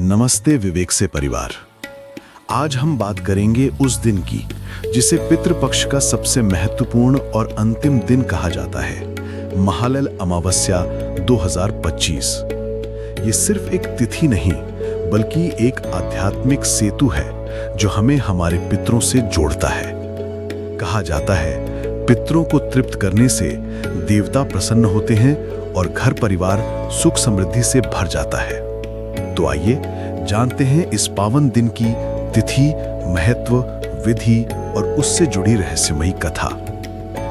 नमस्ते विवेक से परिवार। आज हम बात करेंगे उस दिन की जिसे पितृपक्ष का सबसे महत्वपूर्ण और अंतिम दिन कहा जाता है, महालय अमावस्या 2025। ये सिर्फ एक तिथि नहीं बल्कि एक आध्यात्मिक सेतु है जो हमें हमारे पितरों से जोड़ता है। कहा जाता है पितरों को तृप्त करने से देवता प्रसन्न होते हैं और घर परिवार सुख समृद्धि से भर जाता है। तो आइए जानते हैं इस पावन दिन की तिथि, महत्व, विधि और उससे जुड़ी रहस्यमयी कथा।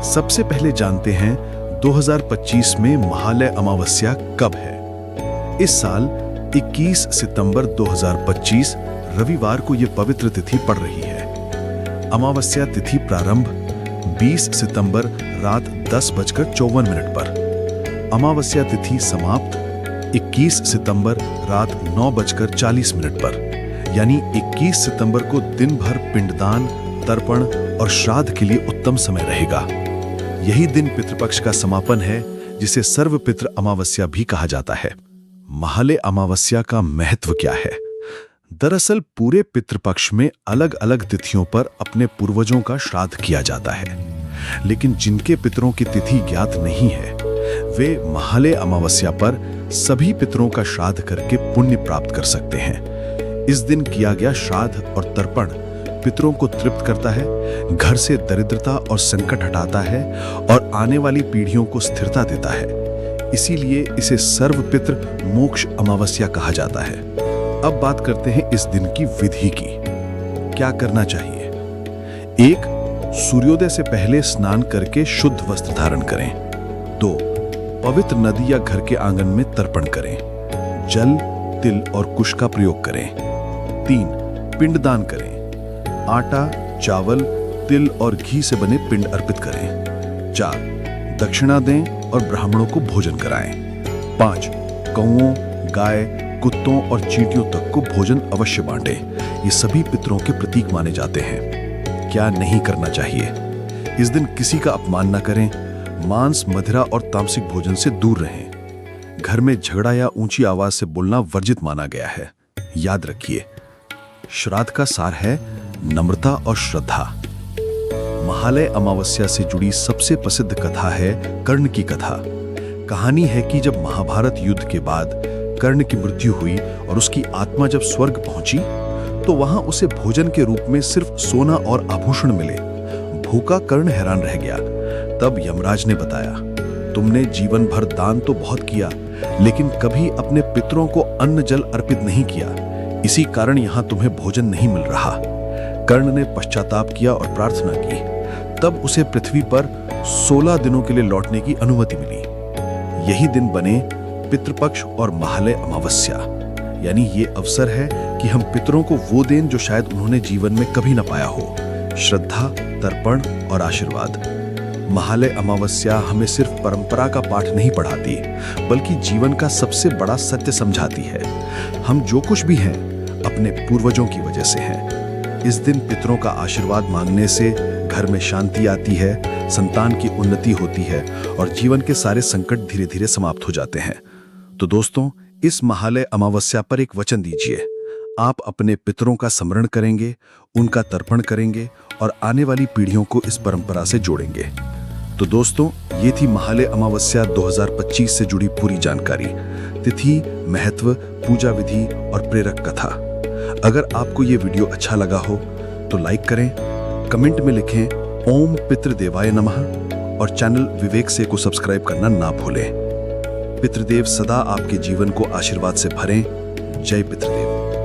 सबसे पहले जानते हैं 2025 में महालय अमावस्या कब है। इस साल 21 सितंबर 2025 रविवार को यह पवित्र तिथि पड़ रही है। अमावस्या तिथि प्रारंभ 20 सितंबर रात 10:54 पर, अमावस्या तिथि समाप्त 21 सितंबर रात 9:40 पर, यानी 21 सितंबर को दिन भर पिंडदान, तर्पण और श्राद्ध के लिए उत्तम समय रहेगा। यही दिन पितृपक्ष का समापन है जिसे सर्वपितृ अमावस्या भी कहा जाता है। महालय अमावस्या का महत्व क्या है? दरअसल पूरे पितृपक्ष में अलग अलग तिथियों पर अपने पूर्वजों का श्राद्ध किया जाता है, लेकिन जिनके पितरों की तिथि ज्ञात नहीं है वे महालय अमावस्या पर सभी पितरों का श्राद्ध करके पुण्य प्राप्त कर सकते हैं। इस दिन किया गया श्राद्ध और तर्पण पितरों को तृप्त करता है, घर से दरिद्रता और संकट हटाता है और आने वाली पीढ़ियों को स्थिरता देता है। इसीलिए इसे सर्वपितृ मोक्ष अमावस्या कहा जाता है। अब बात करते हैं इस दिन की विधि की। क्या करना चाहिए? 1. सूर्योदय से पहले स्नान करके शुद्ध वस्त्र धारण करें। 2. पवित्र नदी या घर के आंगन में तर्पण करें। जल, तिल और कुश का प्रयोग करें। 3. पिंडदान करें। आटा, चावल, तिल और घी से बने पिंड अर्पित करें। 4. दक्षिणा दें और ब्राह्मणों को भोजन कराएं। 5. कौओं, गाय, कुत्तों और चींटियों तक को भोजन अवश्य बांटें। ये सभी पितरों के प्रतीक माने जाते हैं। क्या नहीं करना चाहिए? इस दिन किसी का अपमान न करें, मांस, मदिरा और तामसिक भोजन से दूर रहें। घर में झगड़ा या ऊंची आवाज से बोलना वर्जित माना गया है। याद रखिए, श्राद्ध का सार है नम्रता और श्रद्धा। महालय अमावस्या से जुड़ी सबसे प्रसिद्ध कथा है कर्ण की कथा। कहानी है कि जब महाभारत युद्ध के बाद कर्ण की मृत्यु हुई और उसकी आत्मा जब स्वर्ग पहुंची तो वहां उसे भोजन के रूप में सिर्फ सोना और आभूषण मिले। भूखा कर्ण हैरान रह गया। तब यमराज ने बताया, तुमने जीवन भर दान तो बहुत किया, लेकिन कभी अपने पितरों को अन्न जल अर्पित नहीं किया। इसी कारण यहां तुम्हें भोजन नहीं मिल रहा। कर्ण ने पश्चाताप किया और प्रार्थना की। तब उसे पृथ्वी पर 16 दिनों के लिए लौटने की अनुमति मिली। यही दिन बने पितृपक्ष और महालय अमावस्या। यानी ये अवसर है कि हम पितरों को वो दें जो शायद उन्होंने जीवन में कभी न पाया हो, श्रद्धा, तर्पण और आशीर्वाद। महालय अमावस्या हमें सिर्फ परंपरा का पाठ नहीं पढ़ाती, बल्कि जीवन का सबसे बड़ा सत्य समझाती है। हम जो कुछ भी हैं अपने पूर्वजों की वजह से हैं। इस दिन पितरों का आशीर्वाद मांगने से घर में शांति आती है, संतान की उन्नति होती है और जीवन के सारे संकट धीरे धीरे समाप्त हो जाते हैं। तो दोस्तों, इस महालय अमावस्या पर एक वचन दीजिए। आप अपने पितरों का स्मरण करेंगे, उनका तर्पण करेंगे और आने वाली पीढ़ियों को इस परंपरा से जोड़ेंगे। तो दोस्तों, ये थी महालय अमावस्या 2025 से जुड़ी पूरी जानकारी। तिथि, महत्व, पूजा विधि और प्रेरक कथा। अगर आपको ये वीडियो अच्छा लगा हो तो लाइक करें, कमेंट में लिखें ओम पितृदेवाय नमः और चैनल विवेक से को सब्सक्राइब करना ना भूलें। पितृदेव सदा आपके जीवन को आशीर्वाद से भरें। जय पितृदेव।